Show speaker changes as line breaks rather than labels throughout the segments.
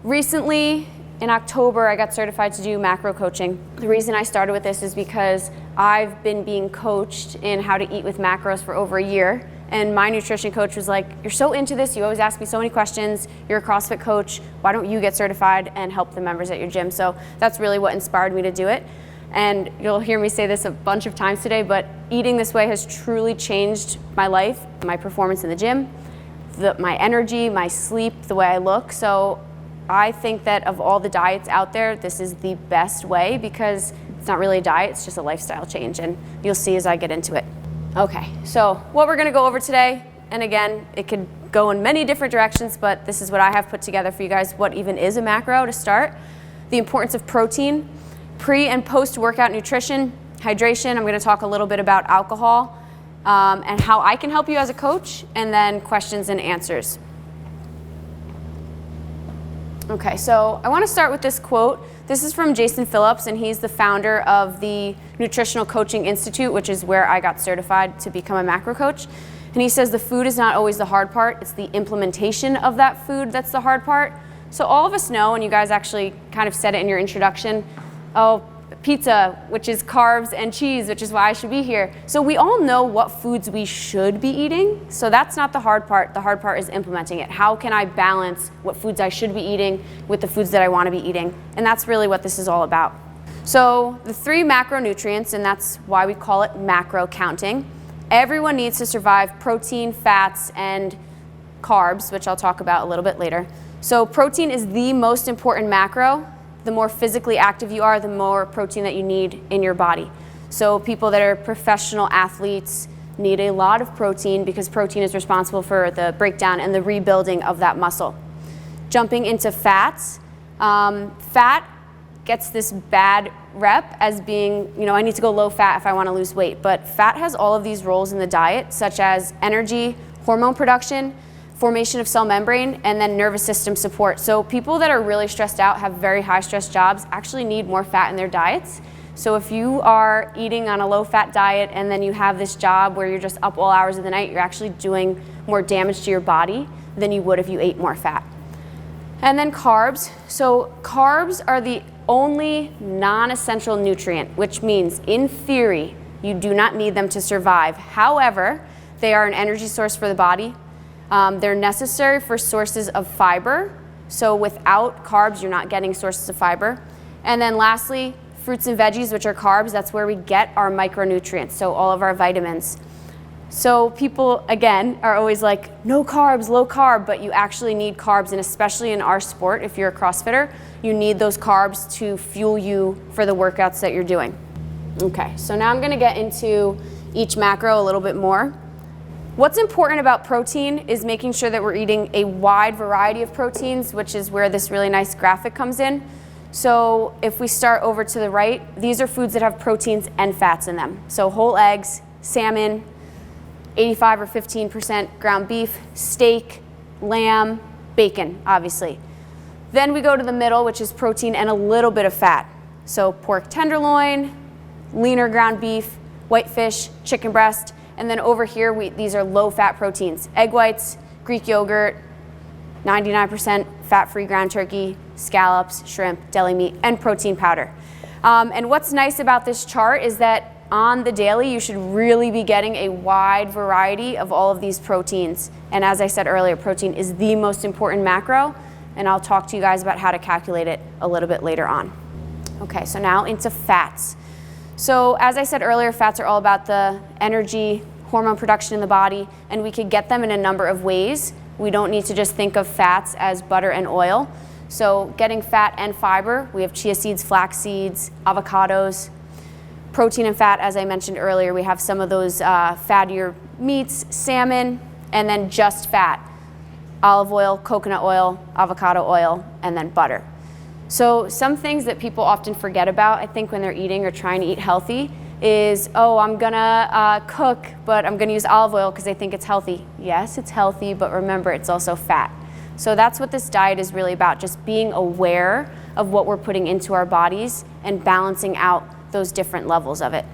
Recently, in October, I got certified to do macro coaching. The reason I started with this is because I've been being coached in how to eat with macros for over a year. And my nutrition coach was like, you're so into this, you always ask me so many questions, you're a CrossFit coach, why don't you get certified and help the members at your gym? So that's really what inspired me to do it. And you'll hear me say this a bunch of times today, but eating this way has truly changed my life, my performance in the gym, my energy, my sleep, the way I look. So I think that of all the diets out there, this is the best way because it's not really a diet, it's just a lifestyle change, and you'll see as I get into it. Okay, so what we're gonna go over today, and again, it could go in many different directions, but this is what I have put together for you guys. What even is a macro to start? The importance of protein, pre and post-workout nutrition, hydration. I'm gonna talk a little bit about alcohol and how I can help you as a coach, and then questions and answers. Okay, so I want to start with this quote. This is from Jason Phillips, and he's the founder of the Nutritional Coaching Institute, which is where I got certified to become a macro coach. And he says the food is not always the hard part, it's the implementation of that food that's the hard part. So all of us know, and you guys actually kind of said it in your introduction, oh, pizza, which is carbs, and cheese, which is why I should be here. So we all know what foods we should be eating. So that's not the hard part. The hard part is implementing it. How can I balance what foods I should be eating with the foods that I want to be eating? And that's really what this is all about. So the 3 macronutrients, and that's why we call it macro counting. Everyone needs to survive protein, fats, and carbs, which I'll talk about a little bit later. So protein is the most important macro. The more physically active you are, the more protein that you need in your body. So people that are professional athletes need a lot of protein because protein is responsible for the breakdown and the rebuilding of that muscle. Jumping into fats, fat gets this bad rep as being, I need to go low fat if I want to lose weight. But fat has all of these roles in the diet, such as energy, hormone production, formation of cell membrane, and then nervous system support. So people that are really stressed out, have very high stress jobs, actually need more fat in their diets. So if you are eating on a low fat diet and then you have this job where you're just up all hours of the night, you're actually doing more damage to your body than you would if you ate more fat. And then carbs. So carbs are the only non-essential nutrient, which means in theory, you do not need them to survive. However, they are an energy source for the body. They're necessary for sources of fiber. So without carbs, you're not getting sources of fiber. And then lastly, fruits and veggies, which are carbs, that's where we get our micronutrients, so all of our vitamins. So people, again, are always like, no carbs, low carb, but you actually need carbs, and especially in our sport, if you're a CrossFitter, you need those carbs to fuel you for the workouts that you're doing. Okay, so now I'm gonna get into each macro a little bit more. What's important about protein is making sure that we're eating a wide variety of proteins, which is where this really nice graphic comes in. So if we start over to the right, these are foods that have proteins and fats in them. So whole eggs, salmon, 85 or 15% ground beef, steak, lamb, bacon, obviously. Then we go to the middle, which is protein and a little bit of fat. So pork tenderloin, leaner ground beef, whitefish, chicken breast. And then over here, these are low-fat proteins. Egg whites, Greek yogurt, 99% fat-free ground turkey, scallops, shrimp, deli meat, and protein powder. And what's nice about this chart is that on the daily, you should really be getting a wide variety of all of these proteins. And as I said earlier, protein is the most important macro, and I'll talk to you guys about how to calculate it a little bit later on. Okay, so now into fats. So as I said earlier, fats are all about the energy, hormone production in the body, and we could get them in a number of ways. We don't need to just think of fats as butter and oil. So getting fat and fiber, we have chia seeds, flax seeds, avocados. Protein and fat, as I mentioned earlier, we have some of those fattier meats, salmon, and then just fat, olive oil, coconut oil, avocado oil, and then butter. So some things that people often forget about, I think, when they're eating or trying to eat healthy is, oh, I'm gonna cook, but I'm gonna use olive oil because I think it's healthy. Yes, it's healthy, but remember, it's also fat. So that's what this diet is really about, just being aware of what we're putting into our bodies and balancing out those different levels of it.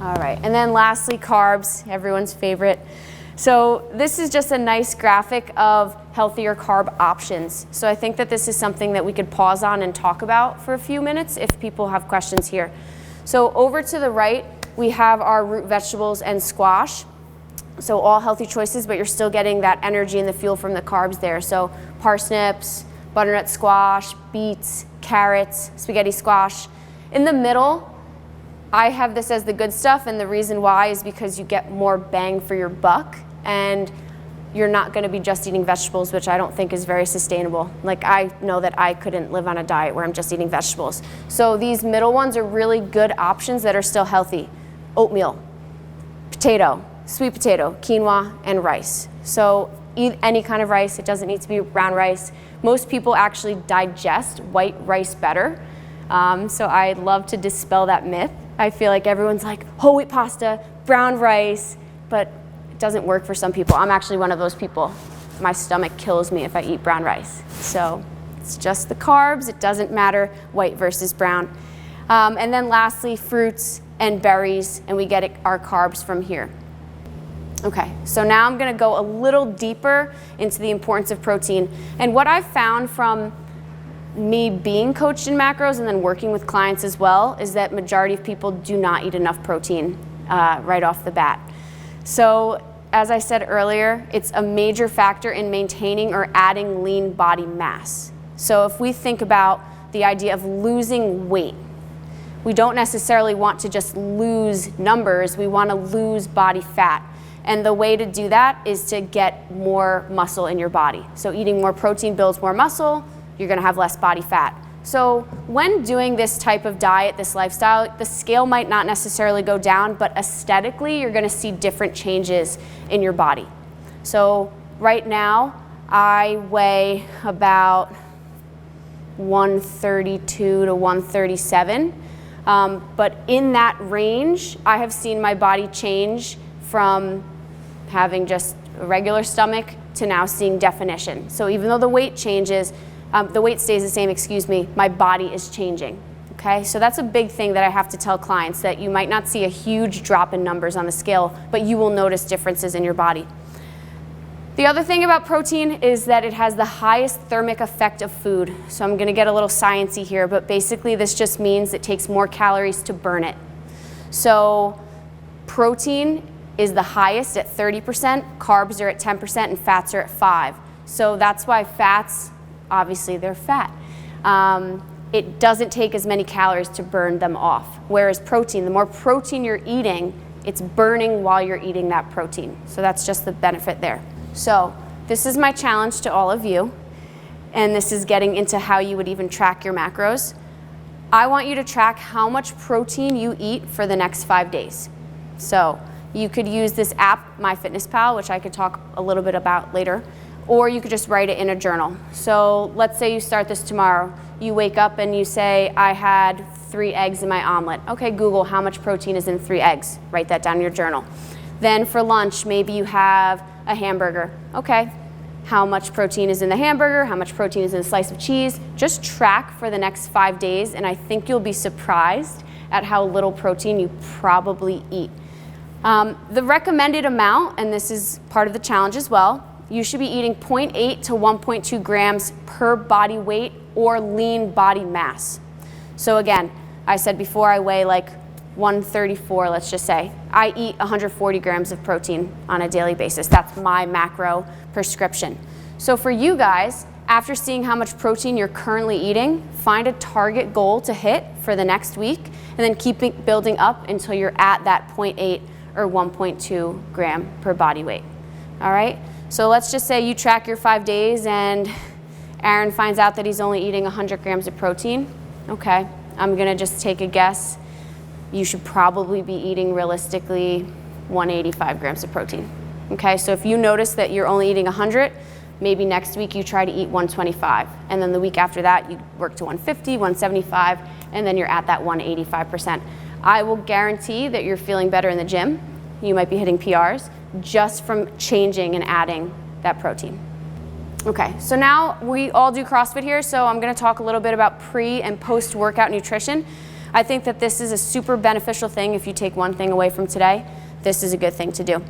All right, and then lastly, carbs, everyone's favorite. So this is just a nice graphic of healthier carb options. So I think that this is something that we could pause on and talk about for a few minutes if people have questions here. So over to the right, we have our root vegetables and squash. So all healthy choices, but you're still getting that energy and the fuel from the carbs there. So parsnips, butternut squash, beets, carrots, spaghetti squash. In the middle, I have this as the good stuff, and the reason why is because you get more bang for your buck, and you're not going to be just eating vegetables, which I don't think is very sustainable. Like, I know that I couldn't live on a diet where I'm just eating vegetables. So these middle ones are really good options that are still healthy. Oatmeal, potato, sweet potato, quinoa, and rice. So eat any kind of rice. It doesn't need to be brown rice. Most people actually digest white rice better. So I'd love to dispel that myth. I feel like everyone's like, whole wheat pasta, brown rice, but it doesn't work for some people. I'm actually one of those people. My stomach kills me if I eat brown rice. So it's just the carbs. It doesn't matter white versus brown. And then lastly, fruits and berries, and we get our carbs from here. Okay, so now I'm gonna go a little deeper into the importance of protein. And what I've found from me being coached in macros and then working with clients as well is that majority of people do not eat enough protein right off the bat. So as I said earlier, it's a major factor in maintaining or adding lean body mass. So if we think about the idea of losing weight, we don't necessarily want to just lose numbers, we want to lose body fat. And the way to do that is to get more muscle in your body. So eating more protein builds more muscle, you're gonna have less body fat. So when doing this type of diet, this lifestyle, the scale might not necessarily go down, but aesthetically, you're gonna see different changes in your body. So right now, I weigh about 132 to 137. But in that range, I have seen my body change from having just a regular stomach to now seeing definition. So even though the weight changes, the weight stays the same, excuse me, my body is changing, okay? So that's a big thing that I have to tell clients, that you might not see a huge drop in numbers on the scale, but you will notice differences in your body. The other thing about protein is that it has the highest thermic effect of food. So I'm gonna get a little sciencey here, but basically this just means it takes more calories to burn it. So protein is the highest at 30%, carbs are at 10%, and fats are at 5%. So that's why fats, obviously they're fat. It doesn't take as many calories to burn them off. Whereas protein, the more protein you're eating, it's burning while you're eating that protein. So that's just the benefit there. So this is my challenge to all of you, and this is getting into how you would even track your macros. I want you to track how much protein you eat for the next 5 days. So you could use this app, MyFitnessPal, which I could talk a little bit about later, or you could just write it in a journal. So let's say you start this tomorrow. You wake up and you say, I had 3 eggs in my omelet. Okay, Google how much protein is in 3 eggs. Write that down in your journal. Then for lunch, maybe you have a hamburger. Okay, how much protein is in the hamburger? How much protein is in a slice of cheese? Just track for the next 5 days, and I think you'll be surprised at how little protein you probably eat. The recommended amount, and this is part of the challenge as well, you should be eating 0.8 to 1.2 grams per body weight or lean body mass. So again, I said before I weigh like 134, let's just say. I eat 140 grams of protein on a daily basis. That's my macro prescription. So for you guys, after seeing how much protein you're currently eating, find a target goal to hit for the next week, and then keep building up until you're at that 0.8 or 1.2 gram per body weight. All right? So let's just say you track your 5 days and Aaron finds out that he's only eating 100 grams of protein. Okay, I'm gonna just take a guess. You should probably be eating realistically 185 grams of protein. Okay, so if you notice that you're only eating 100, maybe next week you try to eat 125. And then the week after that, you work to 150, 175, and then you're at that 185%. I will guarantee that you're feeling better in the gym. You might be hitting PRs just from changing and adding that protein. Okay, so now we all do CrossFit here, so I'm gonna talk a little bit about pre and post-workout nutrition. I think that this is a super beneficial thing. If you take one thing away from today, this is a good thing to do.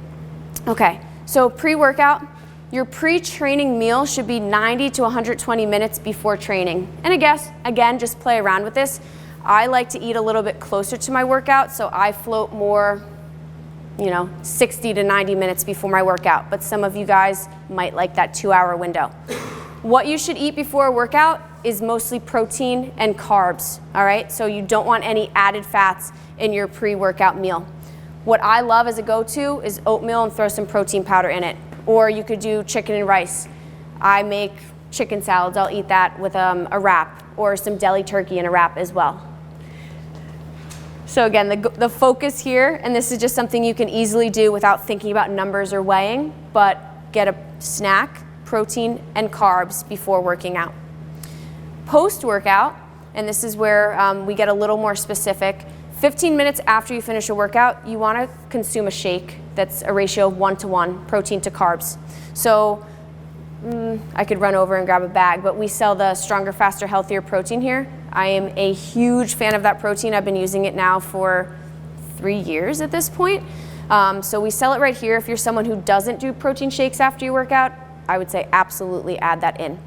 Okay, so pre-workout, your pre-training meal should be 90 to 120 minutes before training. And I guess, again, just play around with this. I like to eat a little bit closer to my workout, so I float more, 60 to 90 minutes before my workout. But some of you guys might like that 2-hour window. What you should eat before a workout is mostly protein and carbs, all right? So you don't want any added fats in your pre-workout meal. What I love as a go-to is oatmeal and throw some protein powder in it. Or you could do chicken and rice. I make chicken salads. I'll eat that with a wrap, or some deli turkey in a wrap as well. So again, the focus here, and this is just something you can easily do without thinking about numbers or weighing, but get a snack, protein, and carbs before working out. Post-workout, and this is where we get a little more specific, 15 minutes after you finish a workout, you want to consume a shake that's a ratio of 1-to-1, protein to carbs. So I could run over and grab a bag, but we sell the Stronger, Faster, Healthier protein here. I am a huge fan of that protein. I've been using it now for 3 years at this point. So we sell it right here. If you're someone who doesn't do protein shakes after you work out, I would say absolutely add that in.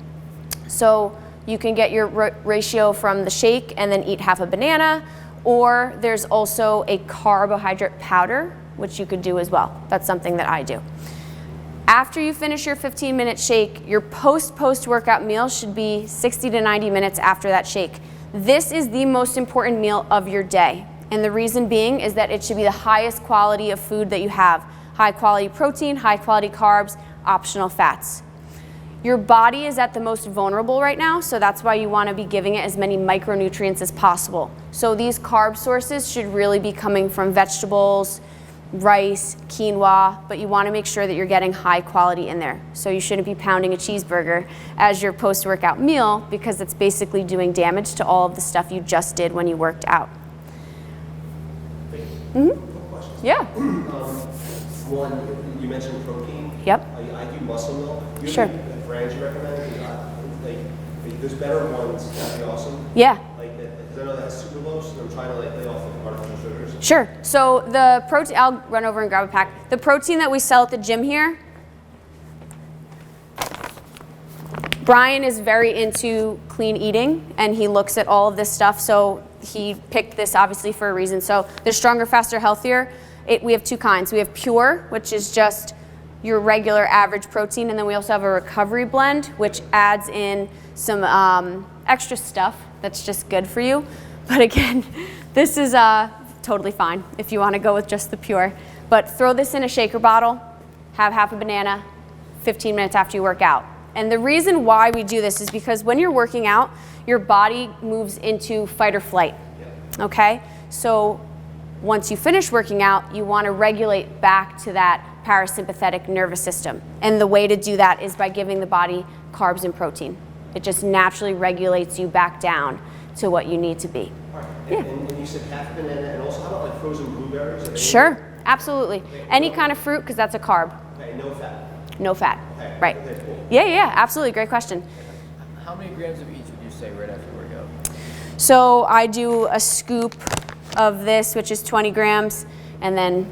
So you can get your ratio from the shake and then eat half a banana, or there's also a carbohydrate powder, which you could do as well. That's something that I do. After you finish your 15-minute shake, your post-workout meal should be 60 to 90 minutes after that shake. This is the most important meal of your day. And the reason being is that it should be the highest quality of food that you have. High quality protein, high quality carbs, optional fats. Your body is at the most vulnerable right now, so that's why you want to be giving it as many micronutrients as possible. So these carb sources should really be coming from vegetables, rice, quinoa, but you want to make sure that you're getting high quality in there. So you shouldn't be pounding a cheeseburger as your post-workout meal, because it's basically doing damage to all of the stuff you just did when you worked out. Yeah.
One, you mentioned protein.
Yep.
I do muscle milk. Do you
Sure.
have any brands you recommend? Like, there's better ones. That'd be awesome.
Yeah.
Like that, because I know that has sucralose, and I'm trying to lay off the artificial sugars.
Sure. So the protein, I'll run over and grab a pack. The protein that we sell at the gym here, Brian is very into clean eating, and he looks at all of this stuff, so he picked this obviously for a reason. So the Stronger, Faster, Healthier, we have two kinds. We have pure, which is just your regular average protein, and then we also have a recovery blend, which adds in some extra stuff that's just good for you. But again, this is totally fine if you want to go with just the pure. But throw this in a shaker bottle, have half a banana, 15 minutes after you work out. And the reason why we do this is because when you're working out, your body moves into fight or flight, okay? So once you finish working out, you want to regulate back to that parasympathetic nervous system. And the way to do that is by giving the body carbs and protein. It just naturally regulates you back down to what you need to be.
All right. And you said half a banana, and also how about like frozen blueberries?
Sure, absolutely. Any kind of fruit, because that's a carb.
Okay, no fat.
No fat,
Okay.
right.
Okay, cool.
Yeah, absolutely, great question.
How many grams of each would you say right after your workout?
So I do a scoop of this, which is 20 grams, and then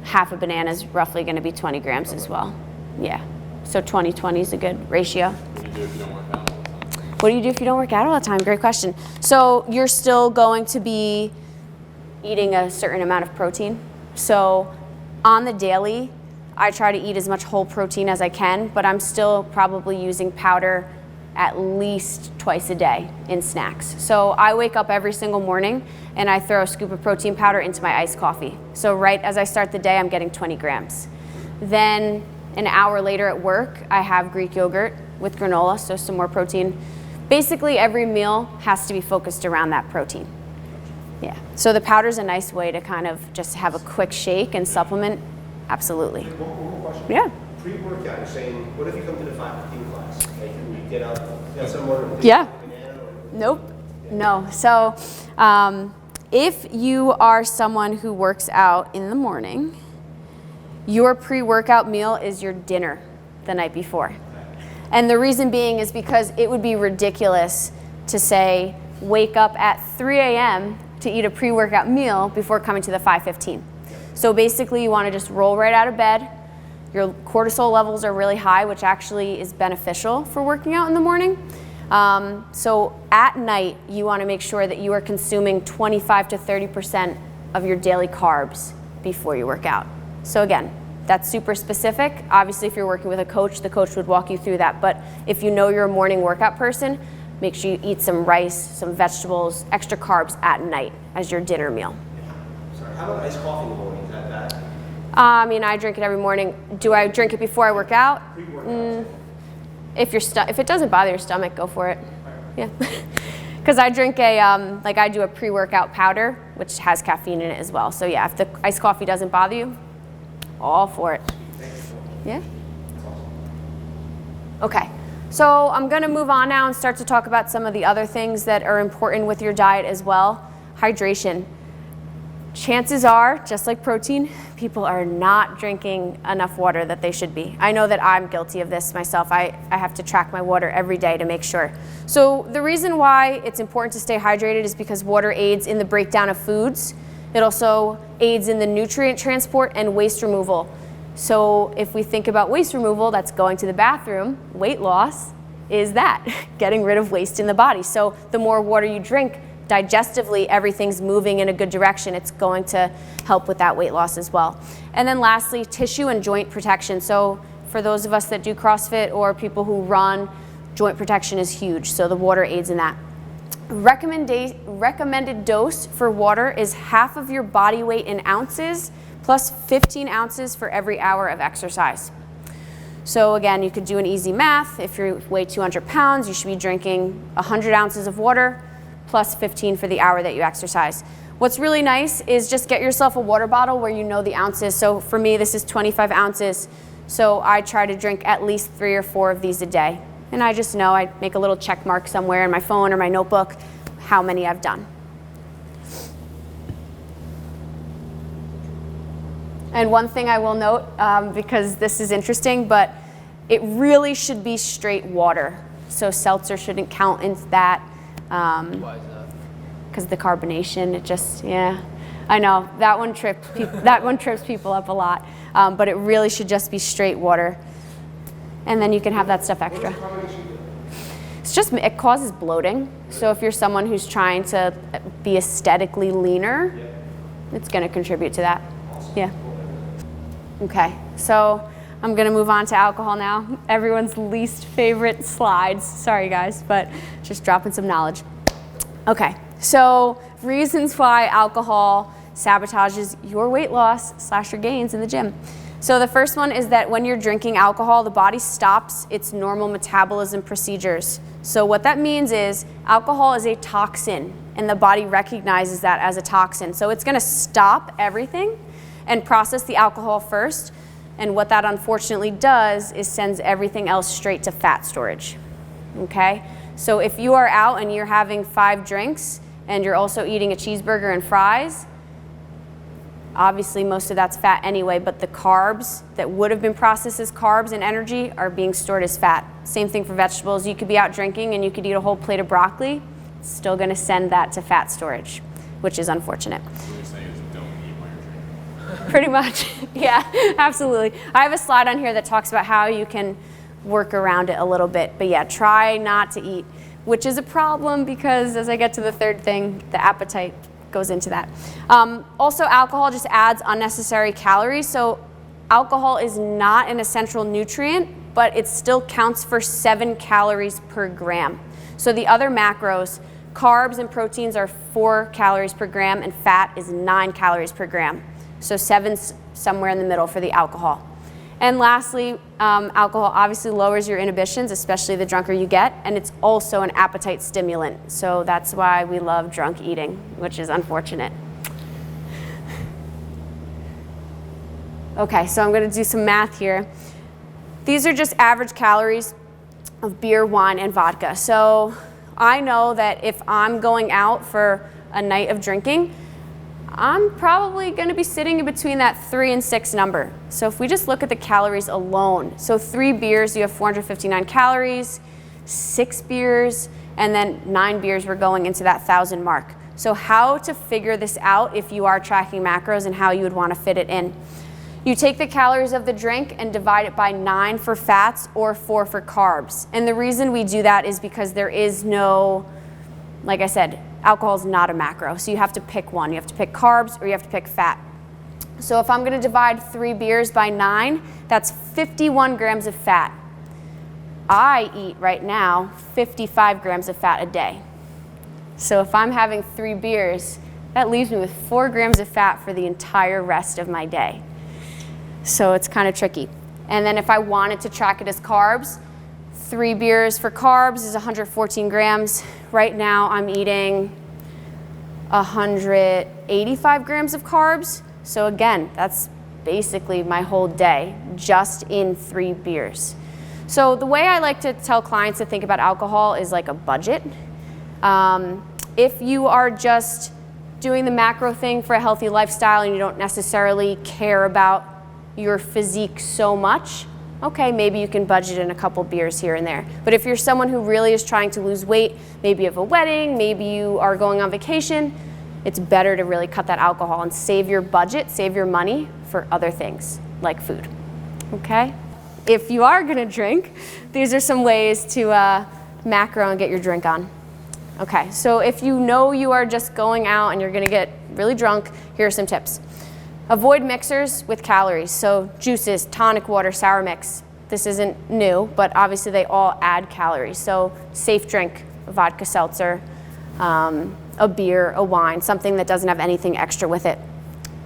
half a banana is roughly going to be 20 grams as well. Yeah, so 20-20 is a good ratio.
What do you do if you don't work out all the time?
What do you do if you don't work out all the time? Great question. So you're still going to be eating a certain amount of protein. So on the daily, I try to eat as much whole protein as I can, but I'm still probably using powder at least twice a day in snacks. So I wake up every single morning and I throw a scoop of protein powder into my iced coffee. So right as I start the day, I'm getting 20 grams. Then an hour later at work, I have Greek yogurt with granola, so some more protein. Basically, every meal has to be focused around that protein. Yeah, so the powder's a nice way to kind of just have a quick shake and supplement. Absolutely.
One more question.
Yeah.
Pre-workout, you're saying, what if you come to the 5:15 class? Like, can you get up, get somewhere?
Yeah.
Banana or?
Nope. No. So if you are someone who works out in the morning, your pre-workout meal is your dinner the night before. And the reason being is because it would be ridiculous to say, wake up at 3 a.m. to eat a pre-workout meal before coming to the 5:15. So basically you want to just roll right out of bed. Your cortisol levels are really high, which actually is beneficial for working out in the morning. So at night, you want to make sure that you are consuming 25 to 30% of your daily carbs before you work out. So again, that's super specific. Obviously, if you're working with a coach, the coach would walk you through that. But if you know you're a morning workout person, make sure you eat some rice, some vegetables, extra carbs at night as your dinner meal.
Sorry, how about iced coffee in the morning? Is that bad?
I mean, I drink it every morning. Do I drink it before I work out? If it doesn't bother your stomach, go for it. Yeah. Because I drink I do a pre-workout powder, which has caffeine in it as well. So yeah, if the iced coffee doesn't bother you, all for it. Yeah. Okay. So I'm going to move on now and start to talk about some of the other things that are important with your diet as well. Hydration. Chances are, just like protein, people are not drinking enough water that they should be. I know that I'm guilty of this myself. I have to track my water every day to make sure. So the reason why it's important to stay hydrated is because water aids in the breakdown of foods. It also aids in the nutrient transport and waste removal. So if we think about waste removal, that's going to the bathroom. Weight loss is that, getting rid of waste in the body. So the more water you drink, digestively, everything's moving in a good direction. It's going to help with that weight loss as well. And then lastly, tissue and joint protection. So for those of us that do CrossFit or people who run, joint protection is huge. So the water aids in that. Recommended dose for water is half of your body weight in ounces plus 15 ounces for every hour of exercise. So again, you could do an easy math. If you weigh 200 pounds, you should be drinking 100 ounces of water plus 15 for the hour that you exercise. What's really nice is just get yourself a water bottle where you know the ounces. So for me, this is 25 ounces. So I try to drink at least 3 or 4 of these a day. And I just know, I make a little check mark somewhere in my phone or my notebook how many I've done. And one thing I will note, because this is interesting, but it really should be straight water. So seltzer shouldn't count into that.
Why is that?
Because the carbonation, it just, yeah. I know, that one trips people up a lot. But it really should just be straight water. And then you can have that stuff extra. It's just, it causes bloating. So if you're someone who's trying to be aesthetically leaner, it's going to contribute to that. Yeah. Okay, so I'm going to move on to alcohol now. Everyone's least favorite slides. Sorry guys, but just dropping some knowledge. Okay, so reasons why alcohol sabotages your weight loss / your gains in the gym. So the first one is that when you're drinking alcohol, the body stops its normal metabolism procedures. So what that means is alcohol is a toxin, and the body recognizes that as a toxin. So it's going to stop everything and process the alcohol first. And what that unfortunately does is sends everything else straight to fat storage. Okay? So if you are out and you're having 5 drinks and you're also eating a cheeseburger and fries, obviously most of that's fat anyway, but the carbs that would have been processed as carbs and energy are being stored as fat. Same thing for vegetables. You could be out drinking and you could eat a whole plate of broccoli. It's still going to send that to fat storage, which is unfortunate.
What you're saying is don't eat while you're drinking.
Pretty much. Yeah, absolutely. I have a slide on here that talks about how you can work around it a little bit. But yeah, try not to eat, which is a problem because as I get to the third thing, the appetite goes into that. Also, alcohol just adds unnecessary calories. So alcohol is not an essential nutrient, but it still counts for 7 calories per gram. So the other macros, carbs and proteins are 4 calories per gram and fat is 9 calories per gram. So 7's somewhere in the middle for the alcohol. And lastly, alcohol obviously lowers your inhibitions, especially the drunker you get, and it's also an appetite stimulant. So that's why we love drunk eating, which is unfortunate. Okay, so I'm going to do some math here. These are just average calories of beer, wine, and vodka. So I know that if I'm going out for a night of drinking, I'm probably going to be sitting in between that 3 and 6 number. So if we just look at the calories alone, so 3 beers, you have 459 calories, 6 beers, and then 9 beers, we're going into that 1,000 mark. So how to figure this out if you are tracking macros and how you would want to fit it in. You take the calories of the drink and divide it by 9 for fats or 4 for carbs. And the reason we do that is because there is no, like I said, alcohol is not a macro. So you have to pick one. You have to pick carbs or you have to pick fat. So if I'm going to divide 3 beers by 9, that's 51 grams of fat. I eat right now 55 grams of fat a day. So if I'm having 3 beers, that leaves me with 4 grams of fat for the entire rest of my day. So it's kind of tricky. And then if I wanted to track it as carbs, 3 beers for carbs is 114 grams. Right now I'm eating 185 grams of carbs. So again, that's basically my whole day just in 3 beers. So the way I like to tell clients to think about alcohol is like a budget. If you are just doing the macro thing for a healthy lifestyle and you don't necessarily care about your physique so much, okay, maybe you can budget in a couple beers here and there. But if you're someone who really is trying to lose weight, maybe you have a wedding, maybe you are going on vacation, it's better to really cut that alcohol and save your budget, save your money for other things like food, okay? If you are gonna drink, these are some ways to macro and get your drink on. Okay, so if you know you are just going out and you're gonna get really drunk, here are some tips. Avoid mixers with calories, so juices, tonic water, sour mix. This isn't new, but obviously they all add calories. So safe drink, a vodka seltzer, a beer, a wine, something that doesn't have anything extra with it.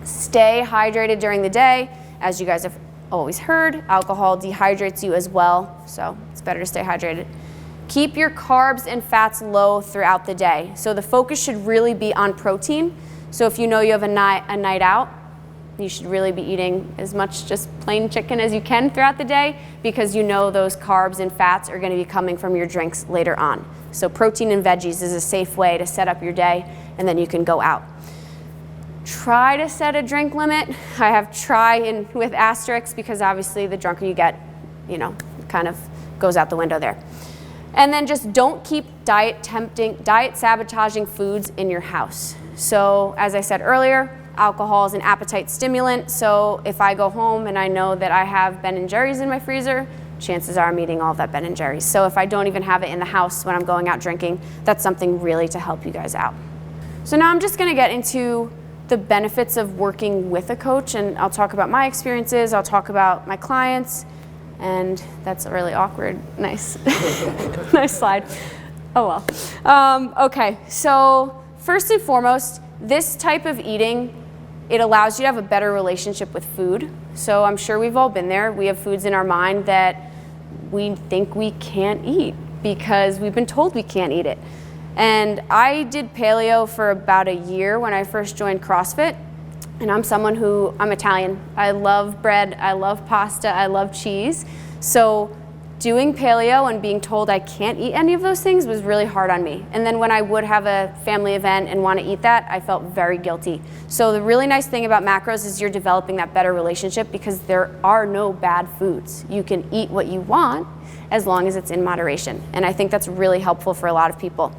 Stay hydrated during the day. As you guys have always heard, alcohol dehydrates you as well, so it's better to stay hydrated. Keep your carbs and fats low throughout the day. So the focus should really be on protein. So if you know you have a night out, you should really be eating as much just plain chicken as you can throughout the day because you know those carbs and fats are going to be coming from your drinks later on. So protein and veggies is a safe way to set up your day and then you can go out. Try to set a drink limit. I have try in with asterisks because obviously the drunker you get, you know, kind of goes out the window there. And then just don't keep diet sabotaging foods in your house. So as I said earlier, alcohol is an appetite stimulant, so if I go home and I know that I have Ben & Jerry's in my freezer, chances are I'm eating all of that Ben & Jerry's. So if I don't even have it in the house when I'm going out drinking, that's something really to help you guys out. So now I'm just gonna get into the benefits of working with a coach, and I'll talk about my experiences, I'll talk about my clients, and that's really awkward. Nice, nice slide. Oh well. Okay, so first and foremost, this type of eating, it allows you to have a better relationship with food. So I'm sure we've all been there. We have foods in our mind that we think we can't eat because we've been told we can't eat it. And I did paleo for about a year when I first joined CrossFit. And I'm Italian. I love bread, I love pasta, I love cheese. So doing paleo and being told I can't eat any of those things was really hard on me. And then when I would have a family event and want to eat that, I felt very guilty. So the really nice thing about macros is you're developing that better relationship because there are no bad foods. You can eat what you want as long as it's in moderation. And I think that's really helpful for a lot of people.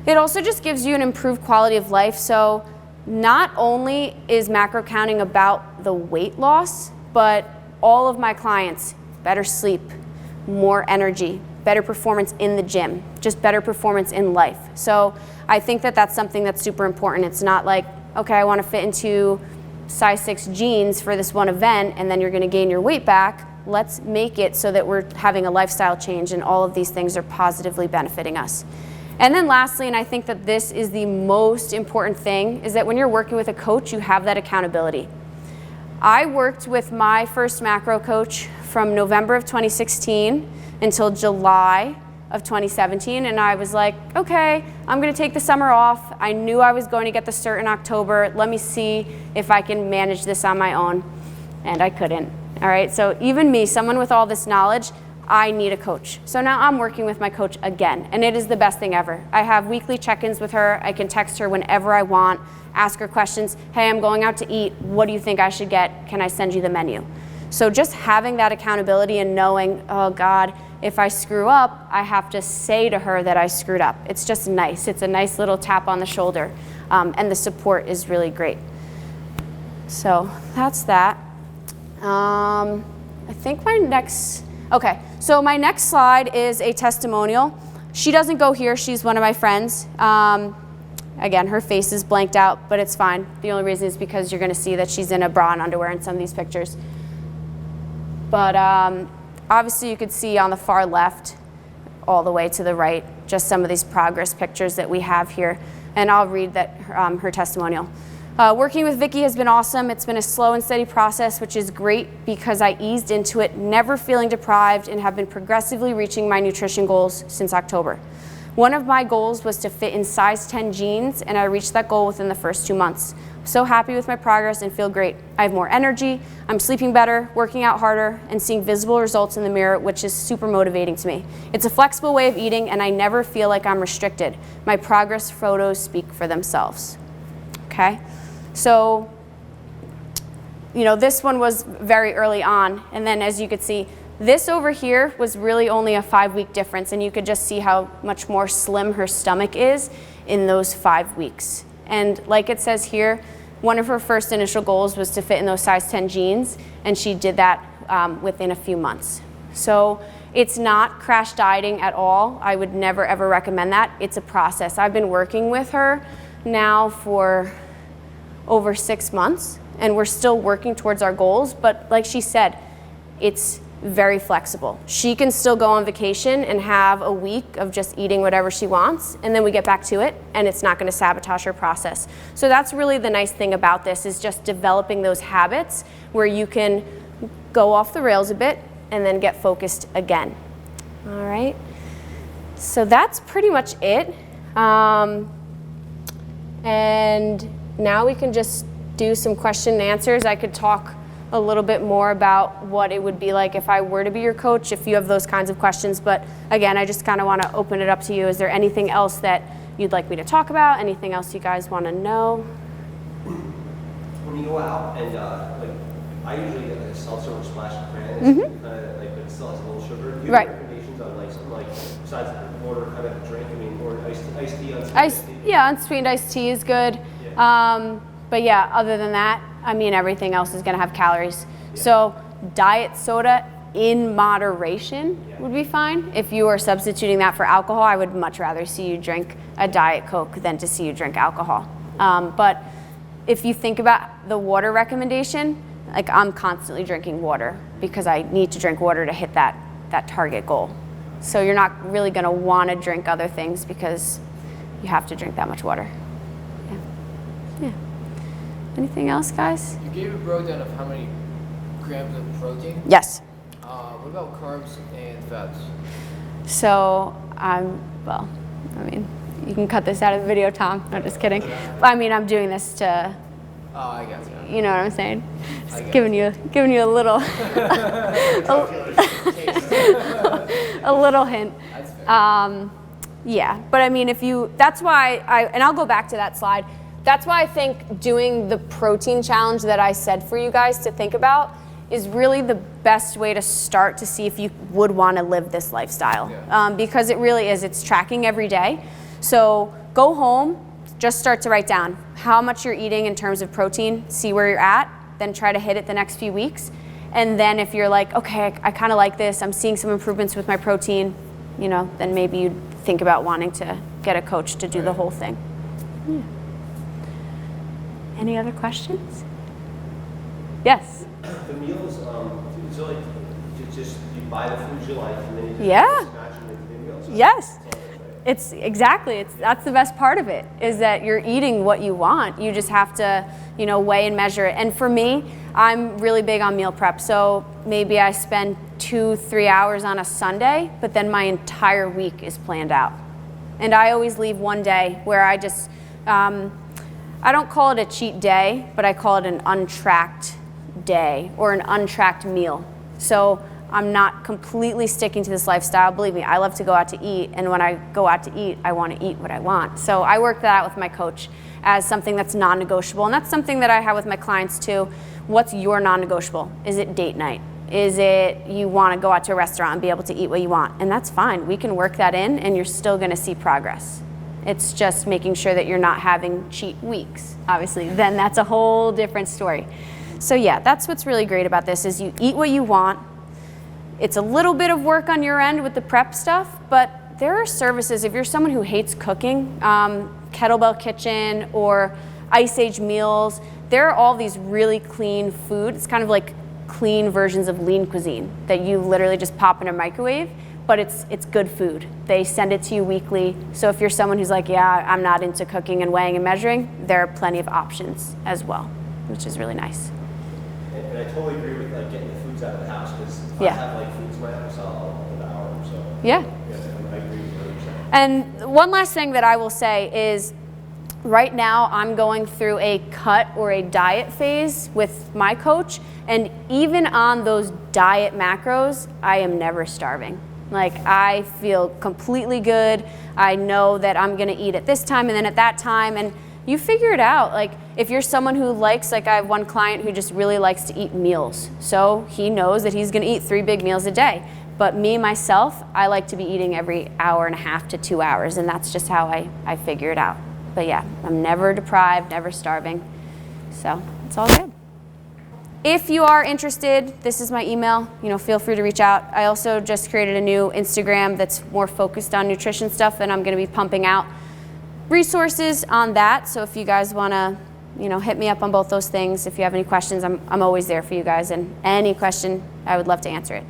It also just gives you an improved quality of life. So not only is macro counting about the weight loss, but all of my clients, better sleep, more energy, better performance in the gym, just better performance in life. So I think that that's something that's super important. It's not like, okay, I want to fit into size 6 jeans for this one event and then you're going to gain your weight back. Let's make it so that we're having a lifestyle change and all of these things are positively benefiting us. And then lastly, and I think that this is the most important thing, is that when you're working with a coach, you have that accountability. I worked with my first macro coach from November of 2016 until July of 2017, and I was like, okay, I'm gonna take the summer off. I knew I was going to get the cert in October. Let me see if I can manage this on my own, and I couldn't. All right, so even me, someone with all this knowledge, I need a coach. So now I'm working with my coach again, and it is the best thing ever. I have weekly check-ins with her. I can text her whenever I want, ask her questions. Hey, I'm going out to eat. What do you think I should get? Can I send you the menu? So just having that accountability and knowing, oh God, if I screw up, I have to say to her that I screwed up. It's just nice. It's a nice little tap on the shoulder, and the support is really great. So that's that. I think okay, so my next slide is a testimonial. She doesn't go here, she's one of my friends. Again, her face is blanked out, but it's fine. The only reason is because you're gonna see that she's in a bra and underwear in some of these pictures. But obviously you could see on the far left, all the way to the right, just some of these progress pictures that we have here. And I'll read that her testimonial. Working with Vicki has been awesome. It's been a slow and steady process, which is great because I eased into it, never feeling deprived, and have been progressively reaching my nutrition goals since October. One of my goals was to fit in size 10 jeans, and I reached that goal within the first 2 months. I'm so happy with my progress and feel great. I have more energy, I'm sleeping better, working out harder, and seeing visible results in the mirror, which is super motivating to me. It's a flexible way of eating, and I never feel like I'm restricted. My progress photos speak for themselves. Okay? So, you know, this one was very early on, and then as you could see, this over here was really only a 5-week difference, and you could just see how much more slim her stomach is in those 5 weeks. And like it says here, one of her first initial goals was to fit in those size 10 jeans, and she did that within a few months. So it's not crash dieting at all. I would never ever recommend that. It's a process. I've been working with her now for over 6 months, and we're still working towards our goals, but like she said, it's very flexible. She can still go on vacation and have a week of just eating whatever she wants, and then we get back to it, and it's not going to sabotage her process. So that's really the nice thing about this, is just developing those habits where you can go off the rails a bit and then get focused again. All right, so that's pretty much it. And now we can just do some question and answers. I could talk a little bit more about what it would be like if I were to be your coach, if you have those kinds of questions. But again, I just kind of want to open it up to you. Is there anything else that you'd like me to talk about? Anything else you guys want to know?
When you go out and like, I usually get like a seltzer or splash of cran, kind of like, but it still has a little sugar. Do you have recommendations on like something like, besides water kind of a drink? I mean, or iced tea, unsweetened iced tea?
Yeah, unsweetened iced tea is good.
Yeah.
But yeah, other than that, I mean, everything else is going to have calories. Yeah. So diet soda in moderation would be fine. If you are substituting that for alcohol, I would much rather see you drink a Diet Coke than to see you drink alcohol. But if you think about the water recommendation, like I'm constantly drinking water because I need to drink water to hit that target goal. So you're not really going to want to drink other things because you have to drink that much water. Yeah. Anything else, guys?
You gave a breakdown of how many grams of protein.
Yes.
What about carbs and fats?
So well, I mean, you can cut this out of the video, Tom. No, just kidding. I mean, I'm doing this to.
Oh, I guess.
You know what I'm saying? Just giving you a little, a little hint.
That's fair.
Yeah, but I mean, that's why and I'll go back to that slide. That's why I think doing the protein challenge that I said for you guys to think about is really the best way to start to see if you would want to live this lifestyle.
Yeah.
Because it really is, it's tracking every day. So go home, just start to write down how much you're eating in terms of protein, see where you're at, then try to hit it the next few weeks. And then if you're like, okay, I kind of like this, I'm seeing some improvements with my protein, you know, then maybe you'd think about wanting to get a coach to do the whole thing. Yeah. Any other questions? Yes.
The meals, so like, you buy the foods you like, and then you just match them with the meals.
Yes. It's exactly. That's the best part of it, is that you're eating what you want. You just have to, you know, weigh and measure it. And for me, I'm really big on meal prep. So maybe I spend 2-3 hours on a Sunday, but then my entire week is planned out. And I always leave one day where I just, I don't call it a cheat day, but I call it an untracked day or an untracked meal. So I'm not completely sticking to this lifestyle. Believe me, I love to go out to eat, and when I go out to eat, I want to eat what I want. So I work that out with my coach as something that's non-negotiable, and that's something that I have with my clients too. What's your non-negotiable? Is it date night? Is it you want to go out to a restaurant and be able to eat what you want? And that's fine. We can work that in, and you're still going to see progress. It's just making sure that you're not having cheat weeks, obviously. Then that's a whole different story. So yeah, that's what's really great about this is you eat what you want. It's a little bit of work on your end with the prep stuff, but there are services, if you're someone who hates cooking, Kettlebell Kitchen or Ice Age Meals, there are all these really clean food. It's kind of like clean versions of lean cuisine that you literally just pop in a microwave, but it's good food. They send it to you weekly. So if you're someone who's like, yeah, I'm not into cooking and weighing and measuring, there are plenty of options as well, which is really nice.
And I totally agree with like getting the foods out of the house, because if
Yeah.
I have like foods in my house, I'll devour them. So
Yeah.
I agree with you 100%.
And one last thing that I will say is right now I'm going through a cut or a diet phase with my coach, and even on those diet macros, I am never starving. Like, I feel completely good. I know that I'm gonna eat at this time and then at that time, and you figure it out. Like, if you're someone who likes, like I have one client who just really likes to eat meals. So he knows that he's gonna eat 3 big meals a day. But me, myself, I like to be eating every hour and a half to 2 hours, and that's just how I figure it out. But yeah, I'm never deprived, never starving. So it's all good. If you are interested, this is my email. Feel free to reach out. I also just created a new Instagram that's more focused on nutrition stuff, and I'm going to be pumping out resources on that. So if you guys want to, hit me up on both those things. If you have any questions, I'm always there for you guys. And any question, I would love to answer it.